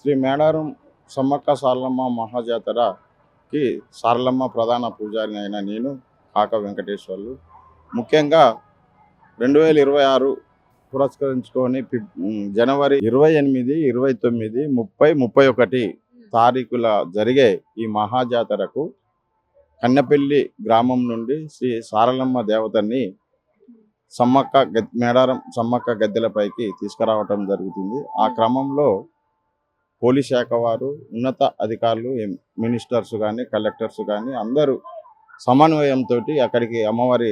శ్రీ మేడారం సమ్మక్క సారలమ్మ మహాజాతరకి సారలమ్మ ప్రధాన పూజారిని అయిన నేను కాక వెంకటేశ్వర్లు ముఖ్యంగా 2026 పురస్కరించుకొని జనవరి 28, 29, 30, 31 తారీఖుల జరిగే ఈ మహాజాతరకు కన్నెపల్లి గ్రామం నుండి శ్రీ సారలమ్మ దేవతని మేడారం సమ్మక్క గద్దెలపైకి తీసుకురావటం జరుగుతుంది. ఆ క్రమంలో పోలీస్ శాఖ వారు, ఉన్నత అధికారులు, మినిస్టర్స్ కానీ, కలెక్టర్స్ కానీ అందరూ సమన్వయంతో అక్కడికి అమ్మవారి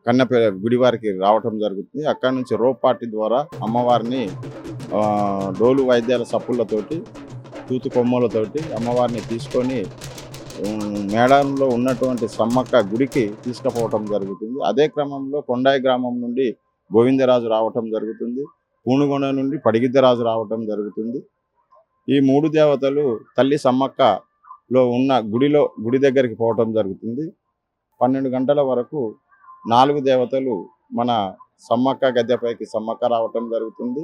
కన్నెపల్లి గుడివారికి రావటం జరుగుతుంది. అక్కడి నుంచి రోప్ పార్టీ ద్వారా అమ్మవారిని డోలు వాయిద్యాల సప్పులతోటి, తూతు కొమ్మలతోటి అమ్మవారిని తీసుకొని మేడారంలో ఉన్నటువంటి సమ్మక్క గుడికి తీసుకుపోవటం జరుగుతుంది. అదే క్రమంలో కొండాయి గ్రామం నుండి గోవిందరాజు రావటం జరుగుతుంది. పూనుగొండ నుండి పడిగిద్దరాజు రావటం జరుగుతుంది. ఈ 3 దేవతలు తల్లి సమ్మక్కలో ఉన్న గుడి దగ్గరికి పోవటం జరుగుతుంది. 12 గంటల వరకు 4 దేవతలు మన సమ్మక్క గద్దెపైకి సమ్మక్క రావటం జరుగుతుంది.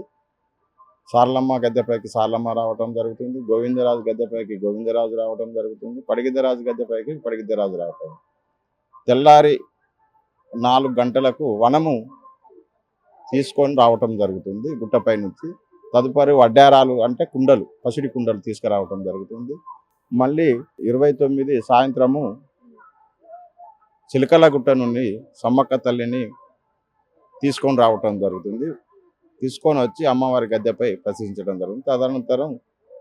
సారలమ్మ గద్దెపైకి సారలమ్మ రావటం జరుగుతుంది. గోవిందరాజు గద్దెపైకి గోవిందరాజు రావటం జరుగుతుంది. పడిగిద్దరాజు గద్దెపైకి పడిగిద్దరాజు రావటం. తెల్లారి 4 గంటలకు వనము తీసుకొని రావటం జరుగుతుంది గుట్టపై నుంచి. తదుపరి వడ్డారాలు అంటే కుండలు, పసిడి కుండలు తీసుకురావటం జరుగుతుంది. మళ్ళీ 29 సాయంత్రము చిలకలగుట్ట నుండి సమ్మక్క తల్లిని తీసుకొని రావటం జరుగుతుంది. తీసుకొని వచ్చి అమ్మవారి గద్దెపై ప్రదర్శించడం జరుగుతుంది. తదనంతరం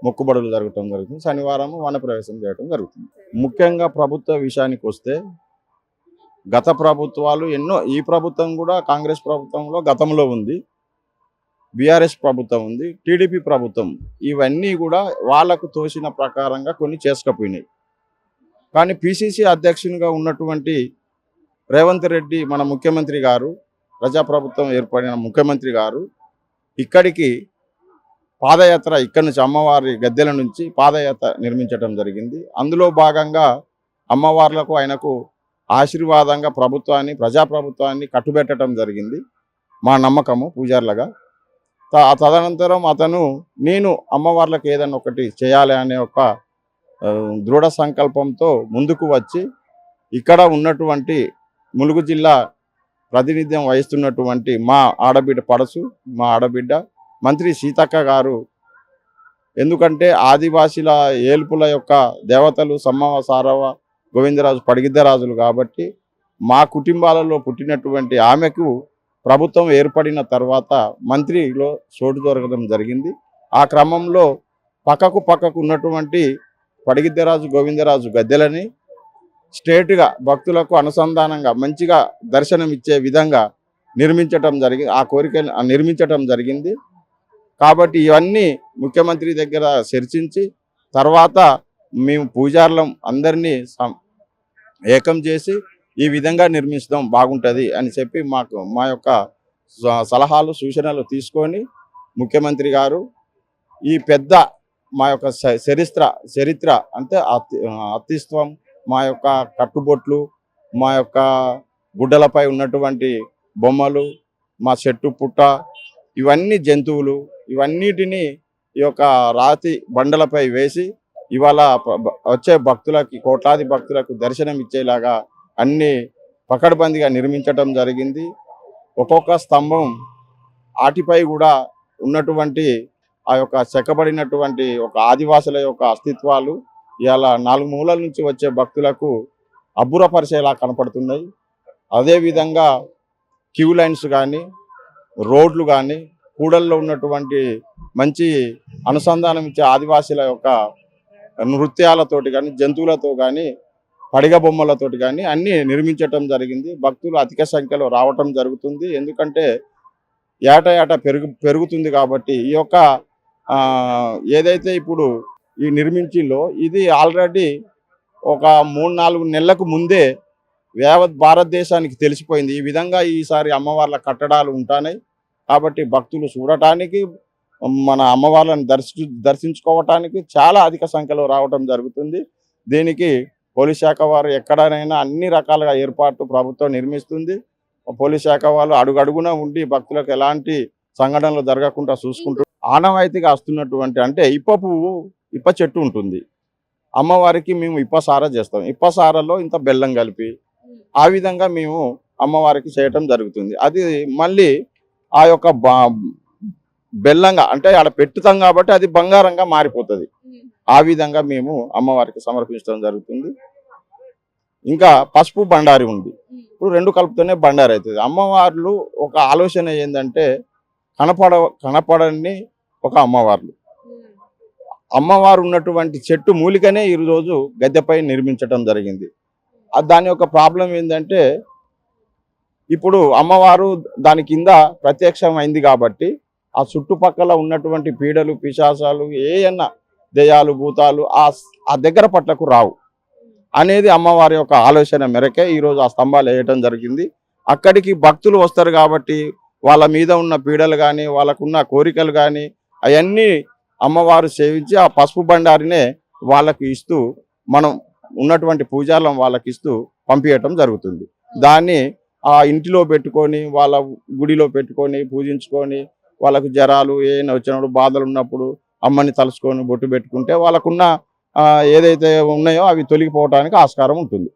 మొక్కుబడులు జరగటం జరుగుతుంది. శనివారం వనప్రవేశం చేయడం జరుగుతుంది. ముఖ్యంగా ప్రభుత్వ విషయానికి వస్తే గత ప్రభుత్వాలు ఎన్నో, ఈ ప్రభుత్వం కూడా కాంగ్రెస్ ప్రభుత్వంలో గతంలో ఉంది, బీఆర్ఎస్ ప్రభుత్వం ఉంది, టీడీపీ ప్రభుత్వం, ఇవన్నీ కూడా వాళ్లకు తోసిన ప్రకారంగా కొన్ని చేసుకపోయినాయి. కానీ పిసిసి అధ్యక్షునిగా ఉన్నటువంటి రేవంత్ రెడ్డి మన ముఖ్యమంత్రి గారు, ప్రజాప్రభుత్వం ఏర్పడిన ముఖ్యమంత్రి గారు ఇక్కడికి పాదయాత్ర, ఇక్కడి నుంచి అమ్మవారి గద్దెల నుంచి పాదయాత్ర నిర్మించడం జరిగింది. అందులో భాగంగా అమ్మవార్లకు ఆయనకు ఆశీర్వాదంగా ప్రజాప్రభుత్వాన్ని కట్టుబెట్టడం జరిగింది. మా నమ్మకము పూజార్లుగా. తదనంతరం నేను అమ్మవార్లకు ఏదైనా ఒకటి చేయాలి అనే ఒక దృఢ సంకల్పంతో ముందుకు వచ్చి ఇక్కడ ఉన్నటువంటి ములుగు జిల్లా ప్రాతినిధ్యం వహిస్తున్నటువంటి మా ఆడబిడ్డ మంత్రి సీతక్క గారు, ఎందుకంటే ఆదివాసీల ఏల్పుల యొక్క దేవతలు సమ్మవ, సారవ, గోవిందరాజు, పడిగిద్దరాజులు కాబట్టి మా కుటుంబాలలో పుట్టినటువంటి ఆమెకు ప్రభుత్వం ఏర్పడిన తర్వాత మంత్రిలో చోటు దొరకడం జరిగింది. ఆ క్రమంలో పక్కకు ఉన్నటువంటి పడిగిద్దరాజు, గోవిందరాజు గద్దెలని స్ట్రేట్గా భక్తులకు అనుసంధానంగా మంచిగా దర్శనం ఇచ్చే విధంగా నిర్మించటం జరిగింది. కాబట్టి ఇవన్నీ ముఖ్యమంత్రి దగ్గర చర్చించి తర్వాత మేము పూజారులం అందరినీ ఏకం చేసి ఈ విధంగా నిర్మించడం బాగుంటుంది అని చెప్పి మా యొక్క సలహాలు, సూచనలు తీసుకొని ముఖ్యమంత్రి గారు ఈ పెద్ద మా యొక్క చరిత్ర అంటే అతిత్వం, మా యొక్క కట్టుబొట్లు, మా యొక్క గుడ్డలపై ఉన్నటువంటి బొమ్మలు, మా చెట్టు పుట్ట, ఇవన్నీ జంతువులు, ఇవన్నిటినీ ఈ యొక్క రాతి బండలపై వేసి ఇవాళ వచ్చే భక్తులకి, కోట్లాది భక్తులకు దర్శనం ఇచ్చేలాగా అన్ని పకడ్బందీగా నిర్మించటం జరిగింది. ఒక్కొక్క స్తంభం ఆటిపై కూడా ఉన్నటువంటి ఆ యొక్క చెక్కబడినటువంటి ఒక ఆదివాసుల యొక్క అస్తిత్వాలు ఇవాళ 4 మూలల నుంచి వచ్చే భక్తులకు అబ్బురపరిచేలా కనపడుతున్నాయి. అదేవిధంగా క్యూ లైన్స్ కానీ, రోడ్లు కానీ, కూడల్లో ఉన్నటువంటి మంచి అనుసంధానం ఇచ్చే ఆదివాసీల యొక్క నృత్యాలతోటి కానీ, జంతువులతో కానీ, పడిగ బొమ్మలతోటి కానీ అన్నీ నిర్మించటం జరిగింది. భక్తులు అధిక సంఖ్యలో రావటం జరుగుతుంది. ఎందుకంటే ఏట పెరుగుతుంది కాబట్టి ఈ యొక్క ఏదైతే ఇప్పుడు ఈ నిర్మించిందో ఇది ఆల్రెడీ ఒక 3-4 నెలలకు ముందే యావత్ భారతదేశానికి తెలిసిపోయింది. ఈ విధంగా ఈసారి అమ్మవార్ల కట్టడాలు ఉంటాయి కాబట్టి భక్తులు చూడటానికి, మన అమ్మవార్లను దర్శించుకోవటానికి చాలా అధిక సంఖ్యలో రావటం జరుగుతుంది. దీనికి పోలీస్ శాఖ వారు ఎక్కడైనా అన్ని రకాలుగా ఏర్పాటు ప్రభుత్వం నిర్మిస్తుంది. పోలీస్ శాఖ వాళ్ళు అడుగడుగునా ఉండి భక్తులకు ఎలాంటి సంఘటనలు జరగకుండా చూసుకుంటూ ఆనవాయితీగా వస్తున్నటువంటి అంటే ఇప్ప పువ్వు ఇప్ప చెట్టు ఉంటుంది. అమ్మవారికి మేము ఇప్పసార చేస్తాం. ఇప్పసారలో ఇంత బెల్లం కలిపి ఆ విధంగా మేము అమ్మవారికి చేయటం జరుగుతుంది. అది మళ్ళీ ఆ యొక్క బెల్లంగా అంటే ఆడ పెట్టుతాం కాబట్టి అది బంగారంగా మారిపోతుంది. ఆ విధంగా మేము అమ్మవారికి సమర్పించడం జరుగుతుంది. ఇంకా పసుపు బండారి ఉంది. ఇప్పుడు రెండు కలుపుతూనే బండారి అవుతుంది. అమ్మవార్లు ఒక ఆలోచన ఏంటంటే కనపడని ఒక అమ్మవార్లు. అమ్మవారు ఉన్నటువంటి చెట్టు మూలికనే ఈరోజు గద్దెపై నిర్మించడం జరిగింది. దాని యొక్క ప్రాబ్లం ఏంటంటే ఇప్పుడు అమ్మవారు దాని కింద ప్రత్యక్షమైంది కాబట్టి ఆ చుట్టుపక్కల ఉన్నటువంటి పీడలు పిశాచాలు ఏయన్నా దెయ్యాలు భూతాలు ఆ దగ్గర పట్లకు రావు అనేది అమ్మవారి యొక్క ఆలోచన మేరకే ఈరోజు ఆ స్తంభాలు వేయటం జరిగింది. అక్కడికి భక్తులు వస్తారు కాబట్టి వాళ్ళ మీద ఉన్న పీడలు కానీ వాళ్ళకున్న కోరికలు కానీ అవన్నీ అమ్మవారు సేవించి ఆ పసుపు బండారినే వాళ్ళకి ఇస్తూ మనం ఉన్నటువంటి పూజారం వాళ్ళకి ఇస్తూ పంపించటం జరుగుతుంది. దాన్ని ఆ ఇంటిలో పెట్టుకొని వాళ్ళ గుడిలో పెట్టుకొని పూజించుకొని వాళ్ళకు జ్వరాలు ఏమైనా వచ్చినప్పుడు బాధలు ఉన్నప్పుడు అమ్మని తలుచుకొని బొట్టు పెట్టుకుంటే వాళ్ళకున్న ఏదైతే ఉన్నాయో అవి తొలగిపోవడానికి ఆస్కారం ఉంటుంది.